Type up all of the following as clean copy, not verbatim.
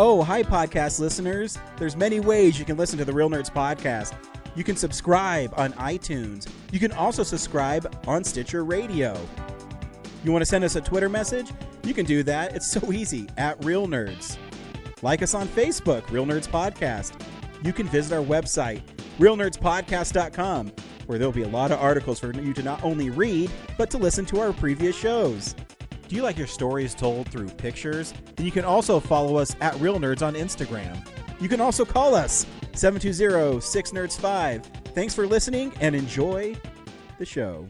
Oh, hi, podcast listeners. There's many ways you can listen to the Real Nerds podcast. You can subscribe on iTunes. You can also subscribe on Stitcher Radio. You want to send us a Twitter message? You can do that. It's so easy, at Real Nerds. Like us on Facebook, Real Nerds Podcast. You can visit our website, realnerdspodcast.com, where there'll be a lot of articles for you to not only read, but to listen to our previous shows. Do you like your stories told through pictures? Then you can also follow us at Real Nerds on Instagram. You can also call us, 720-6nerds5. Thanks for listening and enjoy the show.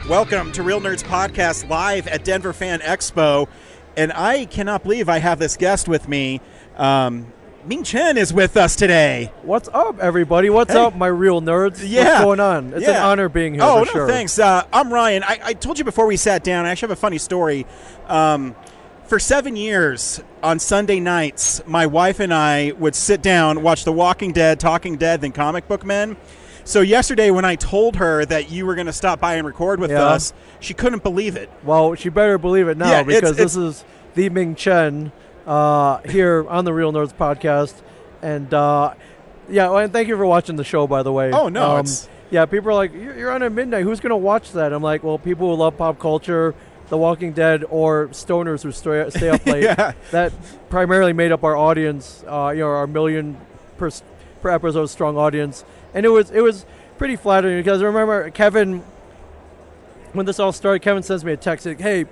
Welcome to Real Nerds Podcast live at Denver FanExpo, and I cannot believe I have this guest with me. Ming Chen is with us today. What's up, everybody? What's up, my real nerds? Yeah. What's going on? It's an honor being here. Oh, for sure. Thanks. I'm Ryan. I told you before we sat down, I actually have a funny story. For 7 years, on Sunday nights, my wife and I would sit down, watch The Walking Dead, Talking Dead, then Comic Book Men. So yesterday when I told her that you were going to stop by and record with us, she couldn't believe it. Well, she better believe it now because this is the Ming Chen here on the Real Nerds Podcast. And, and thank you for watching the show, by the way. Oh, no. People are like, you're on at midnight. Who's going to watch that? I'm like, well, people who love pop culture, The Walking Dead, or stoners who stay up late. That primarily made up our audience, our million per episode strong audience. And it was pretty flattering because I remember Kevin, when this all started, Kevin sends me a text like, "Hey,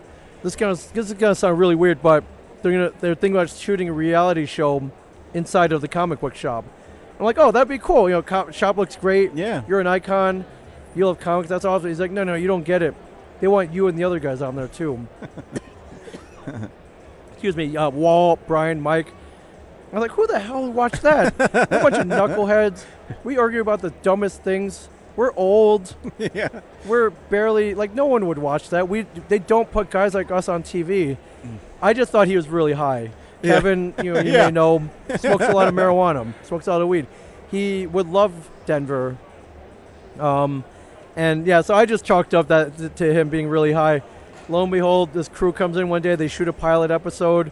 this is gonna sound really weird, but they're thinking about shooting a reality show inside of the comic book shop." I'm like, "Oh, that'd be cool. Shop looks great. Yeah, you're an icon. You love comics. That's awesome." He's like, "No, you don't get it. They want you and the other guys on there too." Excuse me, Walt, Brian, Mike. I'm like, who the hell would watch that? We're a bunch of knuckleheads. We argue about the dumbest things. We're old. Yeah. We're barely, no one would watch that. They don't put guys like us on TV. I just thought he was really high. Yeah. Kevin, you may know, smokes a lot of marijuana, smokes a lot of weed. He would love Denver. So I just chalked up that to him being really high. Lo and behold, this crew comes in one day. They shoot a pilot episode.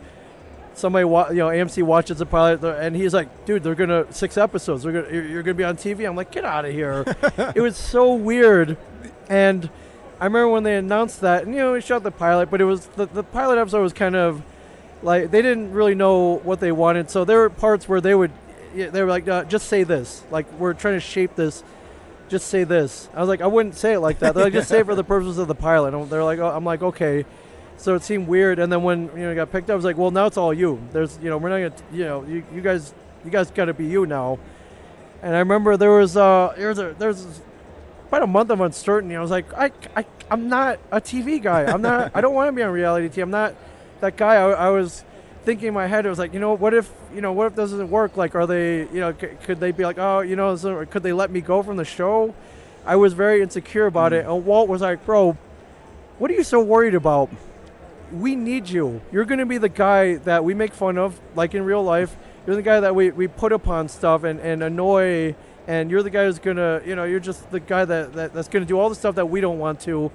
Somebody, AMC watches the pilot, and he's like, "Dude, they're gonna 6 episodes. You're gonna be on TV." I'm like, "Get out of here!" It was so weird, and I remember when they announced that, and we shot the pilot, but it was the pilot episode was kind of like they didn't really know what they wanted. So there were parts where they were like, "Just say this. Like we're trying to shape this. Just say this." I was like, "I wouldn't say it like that." They're like, "Just say it for the purposes of the pilot." And they're like, "I'm like, okay." So it seemed weird, and then when it got picked up, I was like, "Well, now it's all you. There's, we're not gonna, you guys got to be you now." And I remember there was about a month of uncertainty. I was like, I'm not a TV guy. I don't want to be on reality TV. I'm not that guy. I was thinking in my head, it was like, what if this doesn't work? Like, are they, could they be like, oh, could they let me go from the show? I was very insecure about it, and Walt was like, "Bro, what are you so worried about? We need you. You're going to be the guy that we make fun of, like in real life. You're the guy that we put upon stuff and annoy, and you're the guy who's going to, you're just the guy that's going to do all the stuff that we don't want to,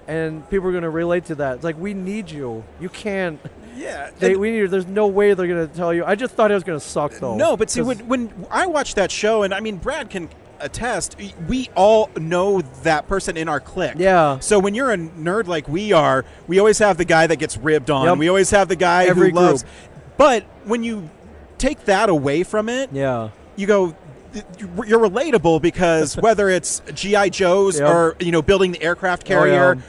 and people are going to relate to that. It's like, we need you. You can't." Yeah. We need you. There's no way they're going to tell you. I just thought it was going to suck, though. No, but see, when I watched that show, and I mean, Brad can attest, we all know that person in our clique. Yeah. So when you're a nerd like we are, we always have the guy that gets ribbed on. Yep. We always have the guy who loves. But when you take that away from it, you go, you're relatable because whether it's G.I. Joes or building the aircraft carrier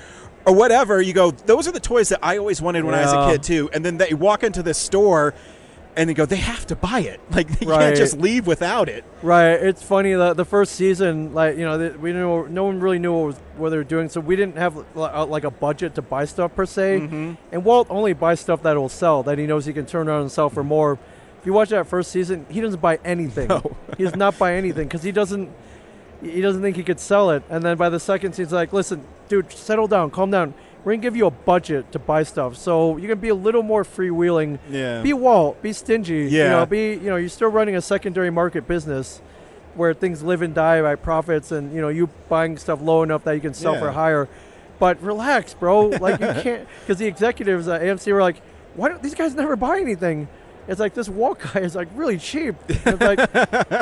or whatever, you go, those are the toys that I always wanted when I was a kid too. And then they walk into this store and they go, they have to buy it. Like, they can't just leave without it. Right. It's funny that the first season, we knew no one really knew what they were doing, so we didn't have like a budget to buy stuff per se. Mm-hmm. And Walt only buys stuff that will sell, that he knows he can turn around and sell for more. If you watch that first season, he doesn't buy anything. No. He does not buy anything because he doesn't think he could sell it. And then by the second season, he's like, listen, dude, settle down, calm down. We're going to give you a budget to buy stuff. So you can be a little more freewheeling. Yeah. Be Walt. Be stingy. Yeah. You're still running a secondary market business where things live and die by profits and, you buying stuff low enough that you can sell for higher. But relax, bro. Like, you can't, because the executives at AMC were like, why don't these guys never buy anything? It's like, this Walt guy is like really cheap. It's like,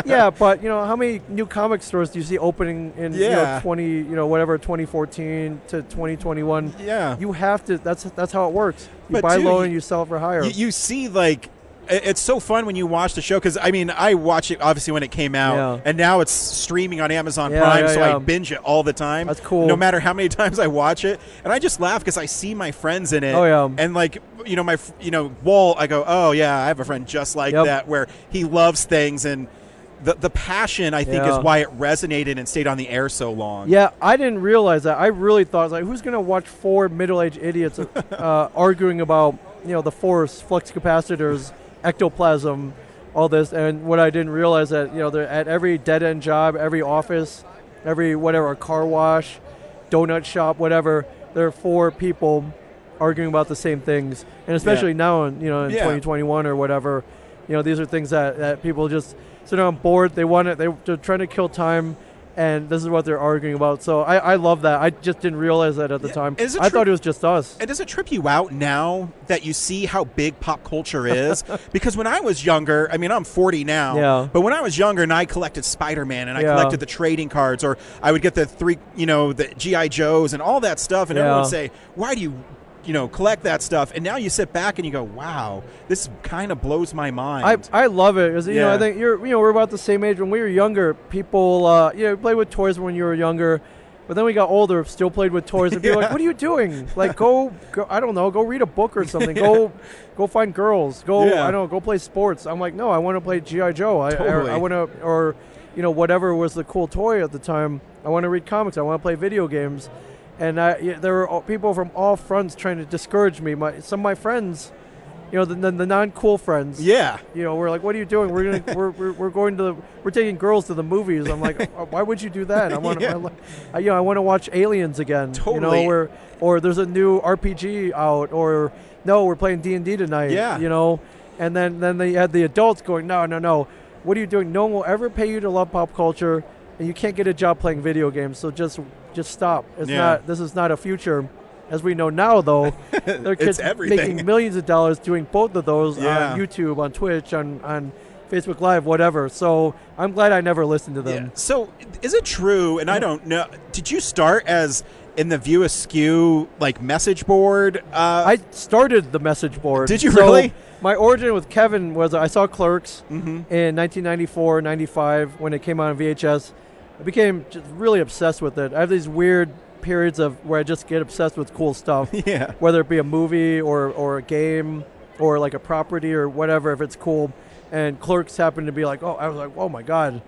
yeah, but how many new comic stores do you see opening in 2014 to 2021? Yeah. You have to. That's how it works. You But buy dude, low and you sell it for higher. You see, like, it's so fun when you watch the show because, I watch it obviously when it came out, and now it's streaming on Amazon Prime, so I binge it all the time. That's cool. No matter how many times I watch it, and I just laugh because I see my friends in it. Oh, yeah. And like, Walt, I go, oh yeah, I have a friend just like that where he loves things and. The passion, I think, is why it resonated and stayed on the air so long. Yeah, I didn't realize that. I really thought, like, who's going to watch four middle-aged idiots arguing about, the force, flux capacitors, ectoplasm, all this. And what I didn't realize that, they're at every dead-end job, every office, every whatever, car wash, donut shop, whatever, there are four people arguing about the same things. And especially now in 2021 or whatever, these are things that people just sit on board. They want it. They're trying to kill time, and this is what they're arguing about. So I love that. I just didn't realize that at the time. I thought it was just us. And does it trip you out now that you see how big pop culture is? Because when I was younger, I'm 40 now, but when I was younger and I collected Spider-Man and I collected the trading cards, or I would get the the G.I. Joes and all that stuff, and everyone would say, why do you collect that stuff? And now you sit back and you go, wow, this kind of blows my mind. I love it because I think we're about the same age. When we were younger, people played with toys when you were younger, but then we got older, still played with toys, and people were like, what are you doing? Like, go I don't know, go read a book or something. Go find girls. I don't know, go play sports. I'm like, no, I want to play G.I. Joe. Totally. I want to, or whatever was the cool toy at the time. I want to read comics. I want to play video games. And there were people from all fronts trying to discourage me. Some of my friends, the non-cool friends. Yeah. We're like, what are you doing? We're taking girls to the movies. I'm like, why would you do that? I want to watch Aliens again. Totally. Or there's a new RPG out. Or no, we're playing D&D tonight. Yeah. And then they had the adults going, no. What are you doing? No one will ever pay you to love pop culture, and you can't get a job playing video games. So just stop. This is not a future. As we know now, though, there are kids making millions of dollars doing both of those on YouTube, on Twitch, on Facebook Live, whatever. So I'm glad I never listened to them. Yeah. So is it true, and I don't know, did you start as in the View Askew message board? I started the message board. Did you really? My origin with Kevin was I saw Clerks in 1994, 95 when it came out on VHS. I became just really obsessed with it. I have these weird periods where I just get obsessed with cool stuff. Yeah. Whether it be a movie or a game or like a property or whatever, if it's cool. And Clerks happened to be I was like, oh my God.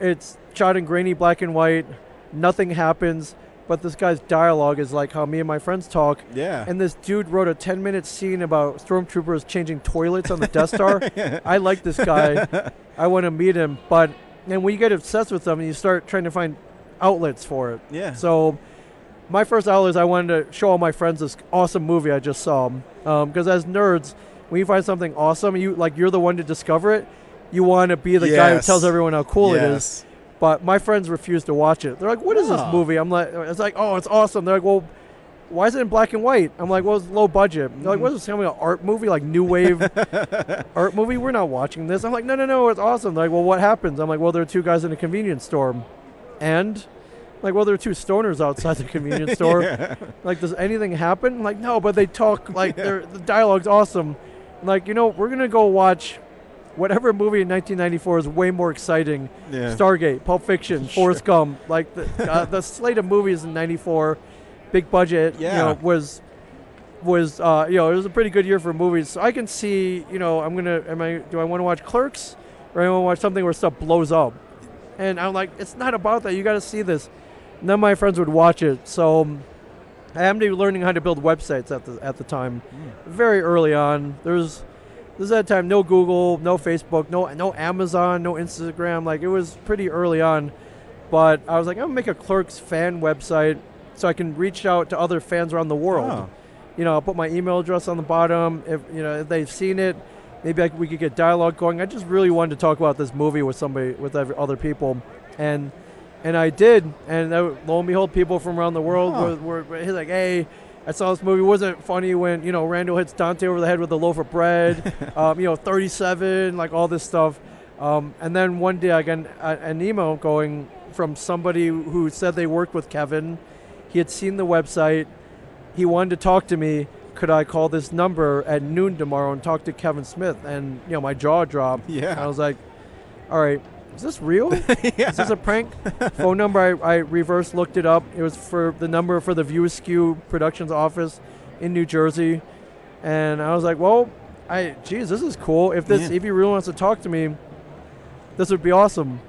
It's shot in grainy black and white. Nothing happens. But this guy's dialogue is like how me and my friends talk. Yeah. And this dude wrote a 10-minute scene about stormtroopers changing toilets on the Death Star. I like this guy. I want to meet him. But and when you get obsessed with something, you start trying to find outlets for it. Yeah. So my first outlet is I wanted to show all my friends this awesome movie I just saw. Because as nerds, when you find something awesome, you're the one to discover it. You want to be the guy who tells everyone how cool it is. But my friends refuse to watch it. They're like, what is this movie? I'm like, it's like, oh, it's awesome. They're like, well, why is it in black and white? I'm like, well, it's low budget. They're like, what is this, an art movie, like new wave art movie? We're not watching this. I'm like, no, it's awesome. They're like, well, what happens? I'm like, well, there are two guys in a convenience store. And I'm like, well, there are two stoners outside the convenience store. Like, does anything happen? I'm like, no, but they talk, the dialogue's awesome. I'm like, we're going to go watch whatever movie in 1994 is way more exciting. Yeah. Stargate, Pulp Fiction, Forrest Gump, the slate of movies in '94, big budget. Was it was a pretty good year for movies. So I can see, do I want to watch Clerks, or I want to watch something where stuff blows up? And I'm like, it's not about that. You got to see this. None of my friends would watch it, so I happened to be learning how to build websites at the time, very early on. This is that time, no Google, no Facebook, no Amazon, no Instagram. Like, it was pretty early on. But I was like, I'm going to make a Clerks fan website so I can reach out to other fans around the world. Oh. You know, I'll put my email address on the bottom. If they've seen it, maybe we could get dialogue going. I just really wanted to talk about this movie with other people. And I did. And lo and behold, people from around the world were like, hey, I saw this movie. Wasn't it funny when, Randall hits Dante over the head with a loaf of bread? 37, like all this stuff. And then one day I got an email going from somebody who said they worked with Kevin. He had seen the website. He wanted to talk to me. Could I call this number at noon tomorrow and talk to Kevin Smith? And, my jaw dropped. Yeah. I was like, all right, is this real? Yeah. Is this a prank? Phone number, I reverse looked it up. It was for the number for the View Askew Productions office in New Jersey. And I was like, well, this is cool. If he really wants to talk to me, this would be awesome.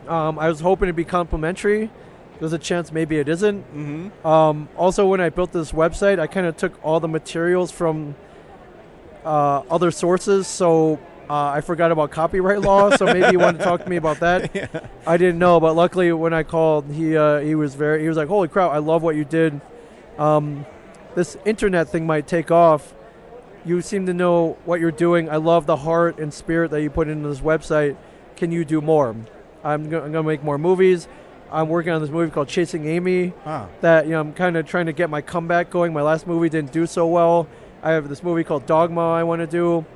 I was hoping it'd be complimentary. There's a chance maybe it isn't. Mm-hmm. Also, when I built this website, I kind of took all the materials from other sources, so I forgot about copyright law, so maybe he wanted to talk to me about that. Yeah. I didn't know, but luckily when I called, he was like, holy crap, I love what you did. This internet thing might take off. You seem to know what you're doing. I love the heart and spirit that you put into this website. Can you do more? I'm going to make more movies. I'm working on this movie called Chasing Amy that I'm kind of trying to get my comeback going. My last movie didn't do so well. I have this movie called Dogma I want to do.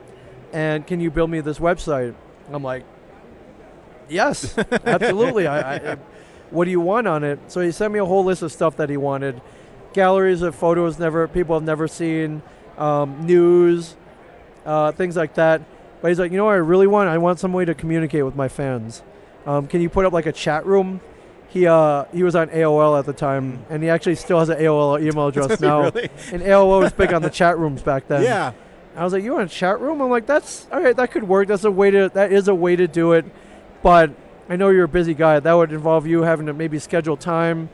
And can you build me this website? I'm like, yes, absolutely. I what do you want on it? So he sent me a whole list of stuff that he wanted. Galleries of photos people have never seen, news, things like that. But he's like, what I really want? I want some way to communicate with my fans. Can you put up like a chat room? He was on AOL at the time, and he actually still has an AOL email address now. Really? And AOL was big on the chat rooms back then. Yeah. I was like, you want a chat room? I'm like, that's all right. That could work. That is a way to do it. But I know you're a busy guy. That would involve you having to maybe schedule time,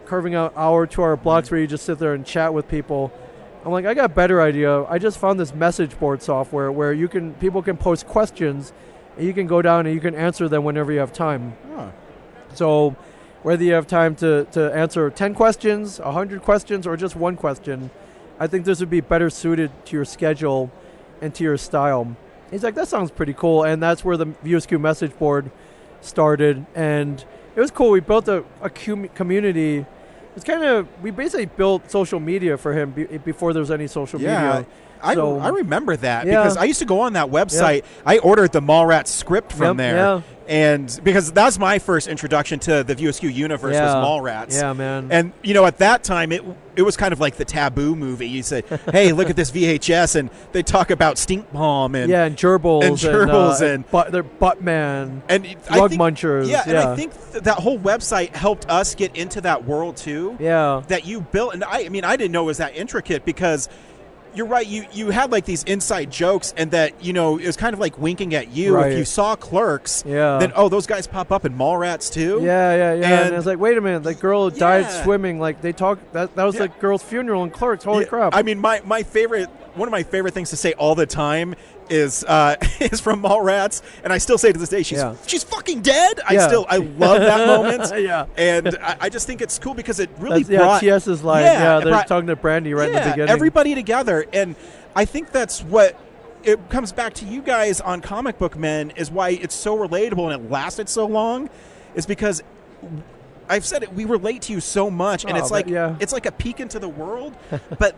carving out hour, 2-hour blocks where you just sit there and chat with people. I'm like, I got a better idea. I just found this message board software where people can post questions, and you can go down and you can answer them whenever you have time. Oh. So whether you have time to answer 10 questions, 100 questions, or just one question, I think this would be better suited to your schedule and to your style. He's like, that sounds pretty cool. And that's where the VSQ message board started. And it was cool. We built a community. It's we basically built social media for him before there was any social media. I remember that because I used to go on that website. Yeah. I ordered the Mallrats script from there. Yeah. And because that was my first introduction to the VSQ universe was Mallrats. Yeah, man. And, at that time, it was kind of like the taboo movie. You say, hey, look at this VHS, and they talk about stink palm and gerbils. And they're Buttman. And Rug munchers. Yeah, and I think that whole website helped us get into that world, too. Yeah. That you built. And I didn't know it was that intricate because you're right. You had like these inside jokes, and that it was kind of like winking at you. Right. If you saw Clerks, then those guys pop up in Mallrats too. Yeah. And it's like, wait a minute, the girl died swimming. Like they talked that was the girl's funeral in Clerks. Holy crap! I mean, one of my favorite things to say all the time is from Mallrats, and I still say to this day, she's fucking dead. I love that moment. Yeah, and I just think it's cool because it really brought TS's line. They're talking to Brandy right in the beginning. Everybody together, and I think that's what it comes back to. You guys on Comic Book Men is why it's so relatable and it lasted so long, is because I've said it. We relate to you so much, and it's like a peek into the world, but.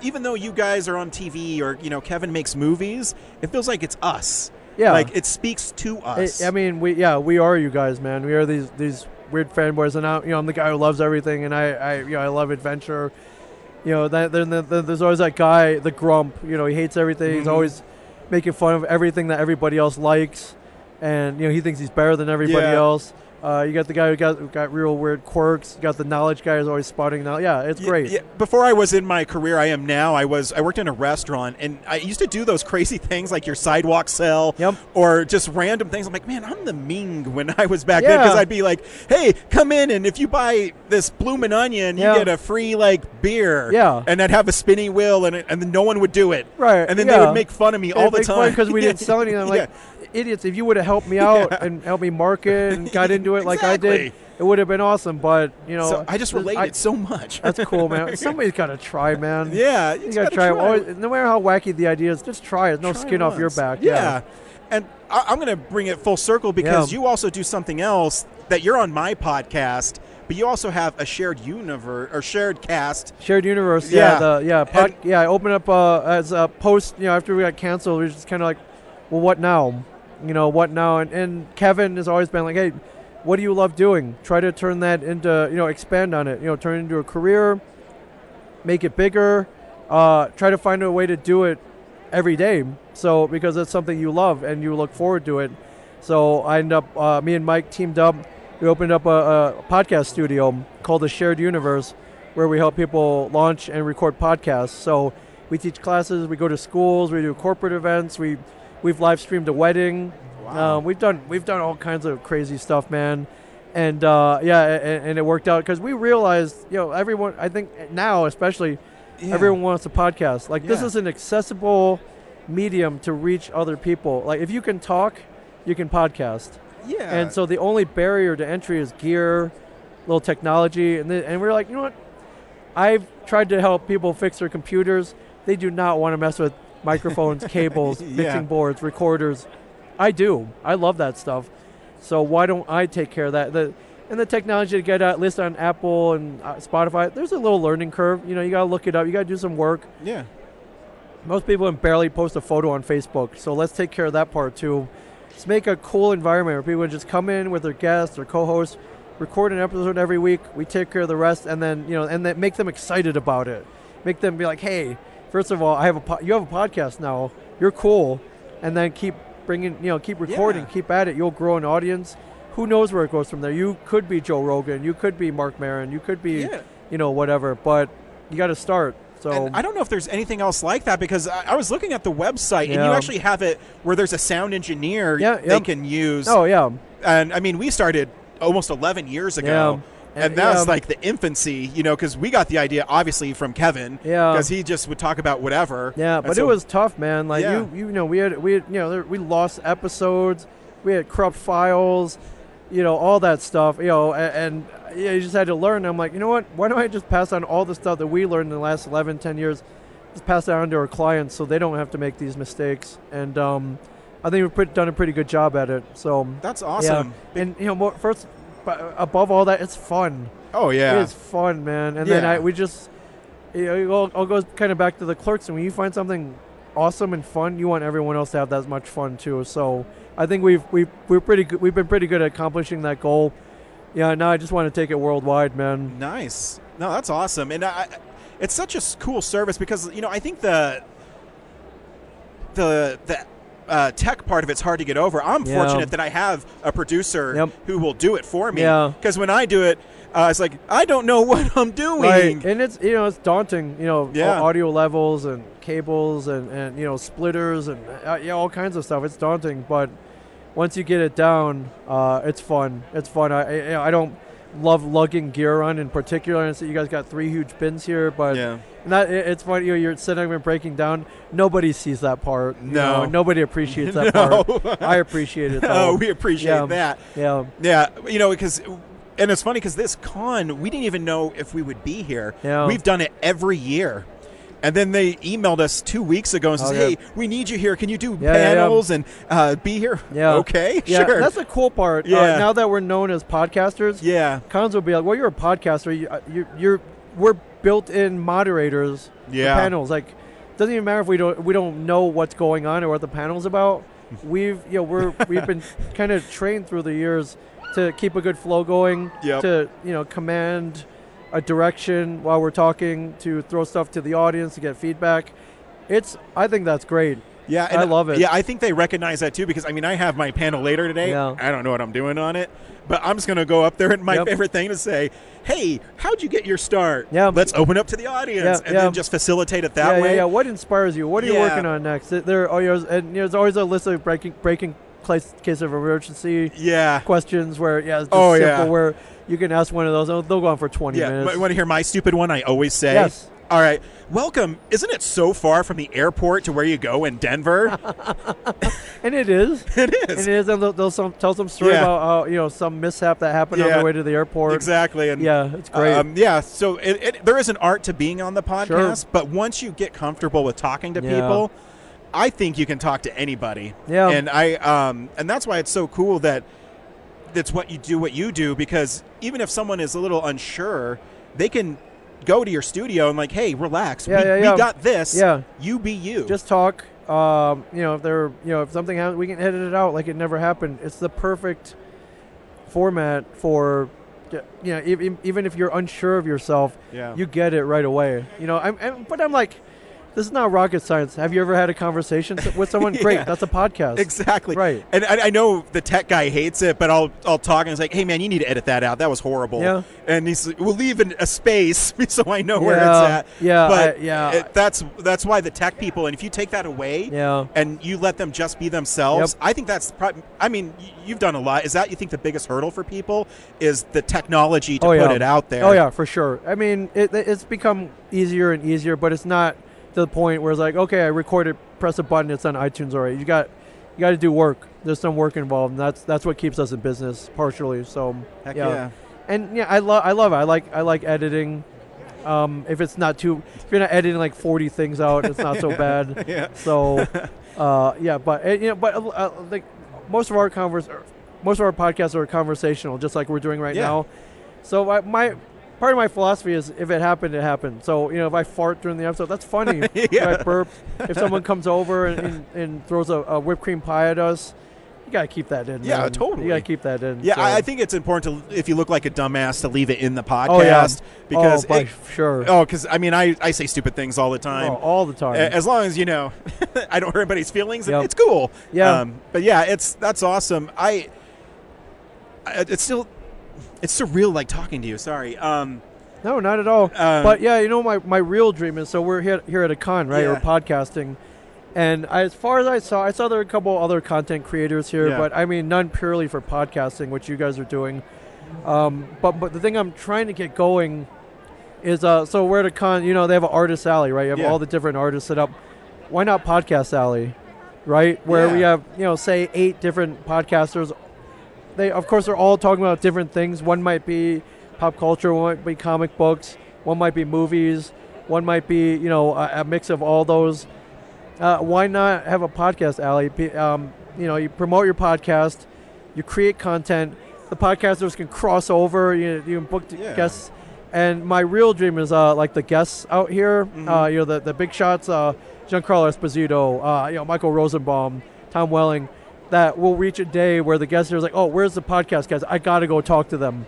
Even though you guys are on TV or, Kevin makes movies, it feels like it's us. Yeah. Like, it speaks to us. We are you guys, man. We are these weird fanboys. And I'm the guy who loves everything, and I love adventure. There's always that guy, the grump. He hates everything. Mm-hmm. He's always making fun of everything that everybody else likes. And, he thinks he's better than everybody else. You got the guy who got real weird quirks. You got the knowledge guy who's always spotting now. Yeah, it's great. Yeah. Before I was in my career, I am now. I worked in a restaurant, and I used to do those crazy things like your sidewalk sell, or just random things. I'm like, man, I'm the Ming when I was back then, because I'd be like, hey, come in, and if you buy this bloomin' onion, you get a free beer. Yeah, and I'd have a spinning wheel, and then no one would do it. Right, and then they would make fun of me all the time because we didn't sell anything. I'm like, idiots! If you would have helped me out and helped me market and got into it like I did, it would have been awesome. But so I just related so much. That's cool, man. Somebody's got to try, man. Yeah, you got to try. Always, no matter how wacky the idea is, just try it. No skin off your back. Yeah. And I'm going to bring it full circle because you also do something else that you're on my podcast, but you also have a shared universe or shared cast. Shared universe. I opened up as a post. After we got canceled, we were just kind of like, well, what now? What now? And Kevin has always been like, hey, what do you love doing? Try to turn that into, expand on it. Turn it into a career, make it bigger. Try to find a way to do it every day. So because it's something you love and you look forward to it. So I ended up, me and Mike teamed up. We opened up a podcast studio called The Shared Universe, where we help people launch and record podcasts. So we teach classes, we go to schools, we do corporate events, we've live streamed a wedding. Wow. We've done all kinds of crazy stuff, man. And and it worked out because we realized, everyone, I think now especially, everyone wants a podcast. This is an accessible medium to reach other people. Like if you can talk, you can podcast. Yeah. And so the only barrier to entry is gear, little technology, and we're like, you know what? I've tried to help people fix their computers. They do not want to mess with microphones, cables, mixing boards, recorders. I do. I love that stuff. So why don't I take care of that? And the technology to get out, list on Apple and Spotify, there's a little learning curve. You got to look it up. You got to do some work. Yeah. Most people can barely post a photo on Facebook. So let's take care of that part too. Let's make a cool environment where people just come in with their guests, their co-hosts, record an episode every week. We take care of the rest, and then and then make them excited about it. Make them be like, hey, first of all, you have a podcast now. You're cool, and then keep bringing, keep recording, keep at it. You'll grow an audience. Who knows where it goes from there? You could be Joe Rogan, you could be Mark Maron, you could be, whatever. But you got to start. So and I don't know if there's anything else like that because I was looking at the website and you actually have it where there's a sound engineer they can use. Oh yeah. And I mean, we started almost 11 years ago. And that was like the infancy, because we got the idea obviously from Kevin, because he just would talk about whatever. Yeah, but it was tough, man. Like we lost episodes, we had corrupt files, all that stuff, and you just had to learn. I'm like, you know what? Why don't I just pass on all the stuff that we learned in the last 11, 10 years, just pass it on to our clients so they don't have to make these mistakes. And I think we've done a pretty good job at it. So that's awesome. Yeah. And first. But above all that, it's fun. Oh yeah, it's fun, man. And then we just, I'll go kind of back to the clerks. And when you find something awesome and fun, you want everyone else to have that much fun too. So I think we're pretty good. We've been pretty good at accomplishing that goal. Yeah. Now I just want to take it worldwide, man. Nice. No, that's awesome. And it's such a cool service because I think the tech part of it's hard to get over. I'm fortunate that I have a producer who will do it for me. Because when I do it, it's like I don't know what I'm doing. Right. And it's it's daunting. Audio levels and cables and splitters and all kinds of stuff. It's daunting, but once you get it down, it's fun. It's fun. I don't love lugging gear around in particular. And so you guys got 3 huge bins here, but it's funny. You're sitting and breaking down. Nobody sees that part. No, nobody appreciates that part. I appreciate it. Though. Oh, we appreciate that. Yeah. Because. And it's funny because this con, we didn't even know if we would be here. Yeah. We've done it every year. And then they emailed us 2 weeks ago and says, hey, we need you here. Can you do panels and be here? Yeah. Okay, yeah, sure. That's the cool part. Yeah. Now that we're known as podcasters, cons will be like, well, you're a podcaster. We're built-in moderators for panels. Like, it doesn't even matter if we don't know what's going on or what the panel's about. We've been kind of trained through the years to keep a good flow going, to command a direction while we're talking, to throw stuff to the audience to get feedback. I think that's great. Yeah, and I love it. Yeah, I think they recognize that too because I have my panel later today. Yeah. I don't know what I'm doing on it, but I'm just going to go up there and my Yep. favorite thing to say, "Hey, how'd you get your start? Yeah. Let's open up to the audience and then just facilitate it that way." Yeah. What inspires you? What are you working on next? There's always a list of breaking case of emergency questions where it's just simple where you can ask one of those. They'll go on for 20 minutes. You want to hear my stupid one? I always say. Yes. All right. Welcome. Isn't it so far from the airport to where you go in Denver? And it is. It is. And it is. And they'll tell some story about how, some mishap that happened on the way to the airport. Exactly. And it's great. So there is an art to being on the podcast, but once you get comfortable with talking to people, I think you can talk to anybody. Yeah. And and that's why it's so cool that that's what you do, because even if someone is a little unsure, they can go to your studio and like, hey, relax. We got this. Yeah. You be you. Just talk. If something happens, we can edit it out like it never happened. It's the perfect format for, even if you're unsure of yourself, you get it right away. But I'm like, this is not rocket science. Have you ever had a conversation with someone? Great, that's a podcast. Exactly. Right. And I know the tech guy hates it, but I'll talk and it's like, hey man, you need to edit that out. That was horrible. Yeah. And we'll leave a space so I know where it's at. Yeah. But that's why the tech people, and if you take that away, and you let them just be themselves, I think that's you've done a lot. Is that, you think, the biggest hurdle for people is the technology to put it out there? Oh yeah, for sure. It's become easier and easier, but it's not to the point where it's like, okay, I recorded, press a button, it's on iTunes already. You got to do work. There's some work involved, and that's what keeps us in business partially. So Heck yeah. And I love it. I like editing. If you're not editing like 40 things out, it's not so bad. Yeah. So like most of our podcasts are conversational, just like we're doing right now. So part of my philosophy is, if it happened, it happened. So, if I fart during the episode, that's funny. If I burp, if someone comes over and throws a whipped cream pie at us, you got to keep that in. Yeah, man. totally. You got to keep that in. Yeah, so. I think it's important if you look like a dumbass, to leave it in the podcast. Because sure. Oh, because I say stupid things all the time. All the time. As long as, I don't hurt anybody's feelings, it's cool. Yeah. But yeah, that's awesome. It's surreal, like, talking to you. Sorry. No, not at all. But yeah, my real dream is, so we're here at a con, right? We're podcasting. And as far as I saw there were a couple other content creators here, but none purely for podcasting, which you guys are doing. But the thing I'm trying to get going is, so we're at a con, they have an artist alley, right? You have all the different artists set up. Why not podcast alley, right? Where we have, say 8 different podcasters. Of course, they're all talking about different things. One might be pop culture, one might be comic books, one might be movies, one might be, a mix of all those. Why not have a podcast alley? You promote your podcast, you create content, the podcasters can cross over, you can book guests. And my real dream is like the guests out here, the big shots, Giancarlo Esposito, Michael Rosenbaum, Tom Welling, that will reach a day where the guests are like, oh, where's the podcast guys? I got to go talk to them.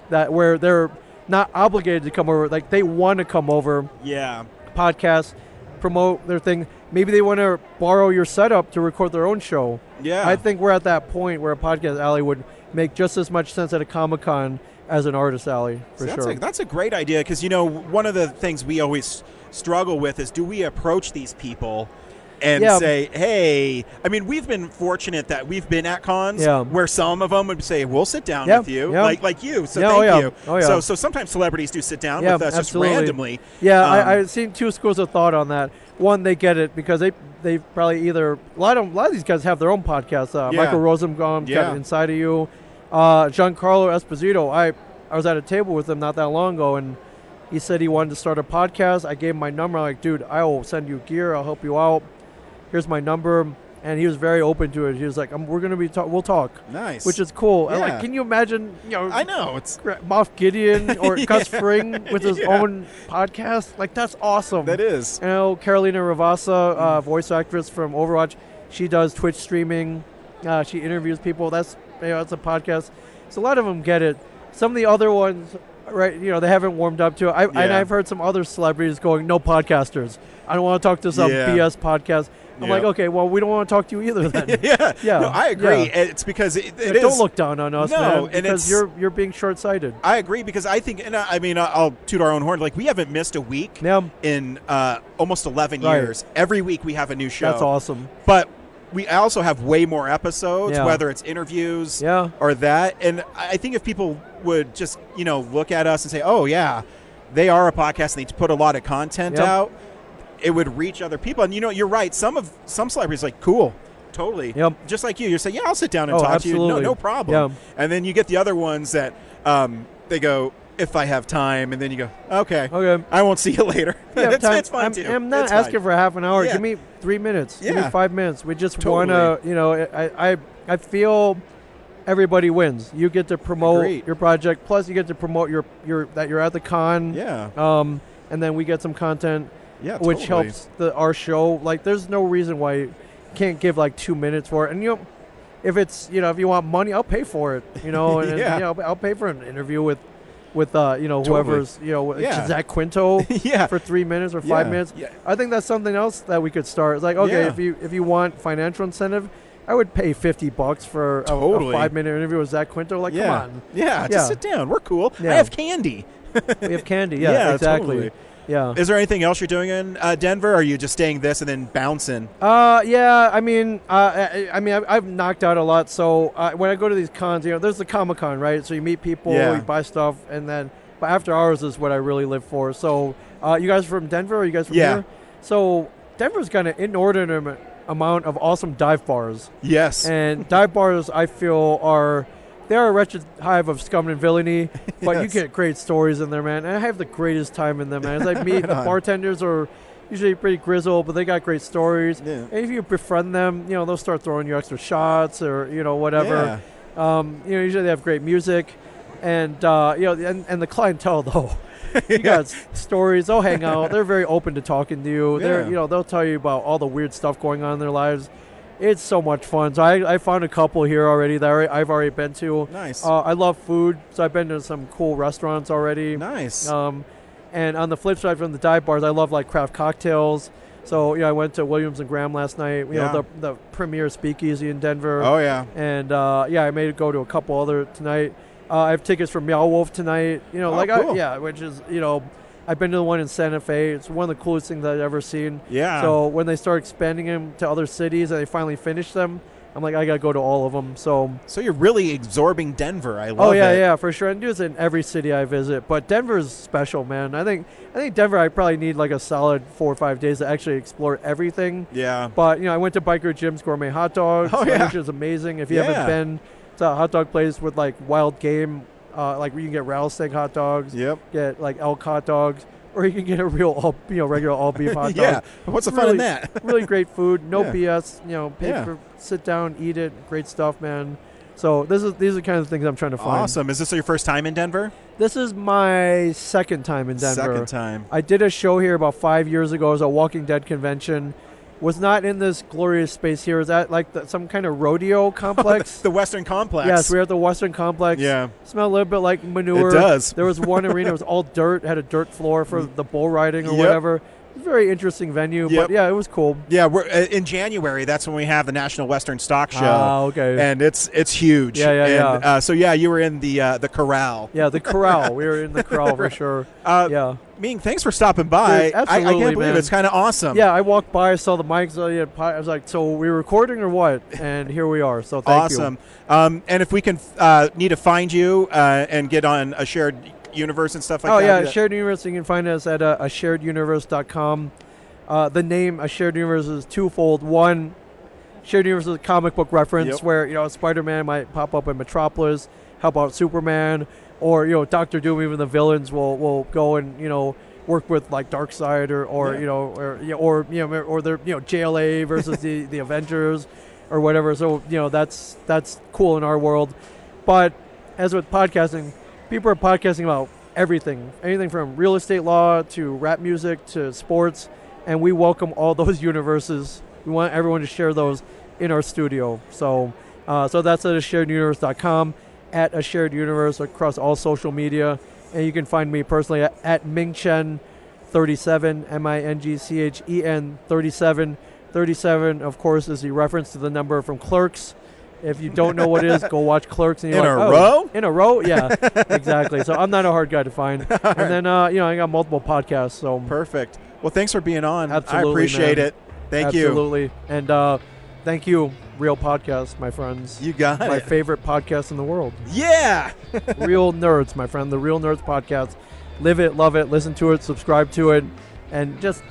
That where they're not obligated to come over, like they want to come over. Yeah. Podcast, promote their thing. Maybe they want to borrow your setup to record their own show. Yeah. I think we're at that point where a podcast alley would make just as much sense at a Comic-Con as an artist alley, for sure. That's a great idea, because, one of the things we always struggle with is, do we approach these people and say, hey, we've been fortunate that we've been at cons where some of them would say, we'll sit down with you, like you, so thank you. Oh, yeah. So sometimes celebrities do sit down with us absolutely. just randomly. Yeah, I've seen 2 schools of thought on that. One, they get it because they probably either, a lot of these guys have their own podcasts. Michael Rosenbaum, Inside of You, Giancarlo Esposito. I was at a table with him not that long ago, and he said he wanted to start a podcast. I gave him my number. I'm like, dude, I will send you gear. I'll help you out. Here's my number. And he was very open to it. He was like, we're going to be we'll talk. Nice. Which is cool. Yeah. And like, can you imagine, I know. It's Moff Gideon or Gus Fring with his own podcast? Like, that's awesome. That is. Carolina Ravassa, voice actress from Overwatch, she does Twitch streaming. She interviews people. That's a podcast. So a lot of them get it. Some of the other ones, right, they haven't warmed up to it. And I've heard some other celebrities going, no podcasters. I don't want to talk to some BS podcast. I'm like, okay, well, we don't want to talk to you either then. Yeah. No, I agree. Yeah. It's because it Don't is. look down on us, man, and because you're being short-sighted. I agree because I think, and I mean, I'll toot our own horn. Like, we haven't missed a week in almost 11 years. Every week we have a new show. That's awesome. But we also have way more episodes, whether it's interviews or that. And I think if people would just, look at us and say, oh, yeah, they are a podcast and they put a lot of content out, it would reach other people. And, you're right. Some celebrities are like, cool, totally. Just like you. You're saying, yeah, I'll sit down and talk to you. No problem. And then you get the other ones that they go, if I have time, and then you go, okay, I won't see you later. It's fine too. I'm not asking for half an hour. Give me 3 minutes. Give me 5 minutes. We just want to, I feel everybody wins. You get to promote your project, plus you get to promote your that you're at the con. And then we get some content, which helps our show. Like, there's no reason why you can't give like 2 minutes for it. And if it's if you want money, I'll pay for it. And I'll pay for an interview with whoever's Zach Quinto for 3 minutes or 5 minutes. I think that's something else that we could start. It's like, okay, if you want financial incentive, I would pay $50 for a 5-minute interview with Zach Quinto. Like, come on. Just sit down. We're cool. I have candy. We have candy. Exactly. Totally. Is there anything else you're doing in Denver? Or are you just staying this and then bouncing? I mean, I've knocked out a lot. So when I go to these cons, there's the Comic-Con, right? So you meet people, you buy stuff, and then but after hours is what I really live for. So you guys from Denver? Or are you guys from here? So Denver's got an inordinate amount of awesome dive bars. Yes. And dive bars, I feel, they're a wretched hive of scum and villainy, but you get great stories in there, man. And I have the greatest time in them, man. As I meet the bartenders are usually pretty grizzled, but they got great stories. And if you befriend them, they'll start throwing you extra shots or whatever. Usually they have great music, and and the clientele though. You got stories. They'll hang out. They're very open to talking to you. They'll tell you about all the weird stuff going on in their lives. It's so much fun. So I found a couple here already that I've already been to. Nice. I love food, so I've been to some cool restaurants already. Nice. And on the flip side from the dive bars, I love like craft cocktails. So I went to Williams and Graham last night. You know, the premier speakeasy in Denver. Oh yeah. And I made it go to a couple other tonight. I have tickets for Meow Wolf tonight. Cool. Which is I've been to the one in Santa Fe. It's one of the coolest things I've ever seen. Yeah. So when they start expanding them to other cities and they finally finish them, I'm like, I got to go to all of them. So you're really absorbing Denver. I love it. Yeah, for sure. And do this in every city I visit. But Denver's special, man. I think Denver, I probably need like a solid 4 or 5 days to actually explore everything. Yeah. But, I went to Biker Jim's Gourmet Hot Dogs, which is amazing. If you haven't been to a hot dog place with like wild game, like where you can get rattlesnake hot dogs, get like elk hot dogs, or you can get a real regular all beef hot dog. What's the fun in that? Really great food, no BS. Pay for, sit down, eat it. Great stuff, man. So these are the kind of things I'm trying to find. Awesome. Is this your first time in Denver? This is my second time in Denver. Second time. I did a show here about 5 years ago. It was a Walking Dead convention. Was not in this glorious space here. Is that like some kind of rodeo complex? The Western Complex. Yes, we were at the Western Complex. Yeah. Smelled a little bit like manure. It does. There was one arena. It was all dirt. Had a dirt floor for the bull riding or whatever. It was a very interesting venue, but it was cool. Yeah, we're in January. That's when we have the National Western Stock Show. Oh, okay. And it's huge. Yeah. So you were in the corral. Yeah, the corral. We were in the corral for sure. Ming, thanks for stopping by. Dude, absolutely, I can't believe it. It's kind of awesome. Yeah, I walked by, I saw the mics. I was like, so we're recording or what? And here we are. So thank you. Awesome. And if we can need to find you and get on a shared universe and stuff like that. Oh, yeah, Shared Universe. You can find us at ashareduniverse.com. The name A Shared Universe is twofold. One, Shared Universe is a comic book reference where, Spider-Man might pop up in Metropolis, help out Superman, or, Doctor Doom, even the villains will go and, work with like Darkseid or their, JLA versus the Avengers or whatever. So, that's cool in our world. But as with podcasting, people are podcasting about anything from real estate law to rap music to sports, and we welcome all those universes. We want everyone to share those in our studio. So that's at ashareduniverse.com, at A Shared Universe across all social media, and you can find me personally at Ming Chen 37, MINGCHEN 37. 37, of course, is the reference to the number from Clerks. If you don't know what it is, go watch Clerks. And you're row? In a row? Yeah, exactly. So I'm not a hard guy to find. And then, I got multiple podcasts. So perfect. Well, thanks for being on. Absolutely, I appreciate man. it. Thank you. Absolutely. And thank you, Real Podcast, my friends. You got it. My favorite podcast in the world. Yeah. Real Nerds, my friend. The Real Nerds Podcast. Live it, love it, listen to it, subscribe to it, and just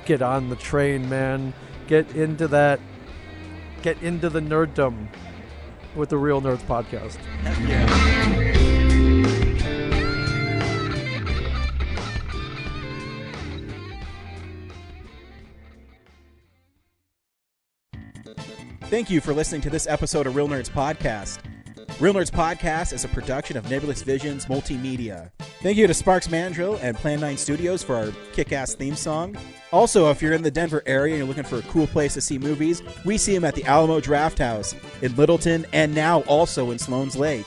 get on the train, man. Get into that. Get into the nerddom with the Real Nerds Podcast. Yeah. Thank you for listening to this episode of Real Nerds Podcast. Real Nerds Podcast is a production of Nebulous Visions Multimedia. Thank you to Sparks Mandrill and Plan 9 Studios for our kick-ass theme song. Also, if you're in the Denver area and you're looking for a cool place to see movies, we see them at the Alamo Drafthouse in Littleton and now also in Sloan's Lake.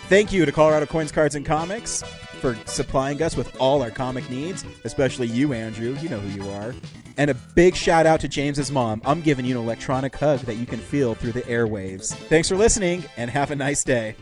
Thank you to Colorado Coins, Cards, and Comics for supplying us with all our comic needs, especially you, Andrew. You know who you are. And a big shout out to James's mom. I'm giving you an electronic hug that you can feel through the airwaves. Thanks for listening, and have a nice day.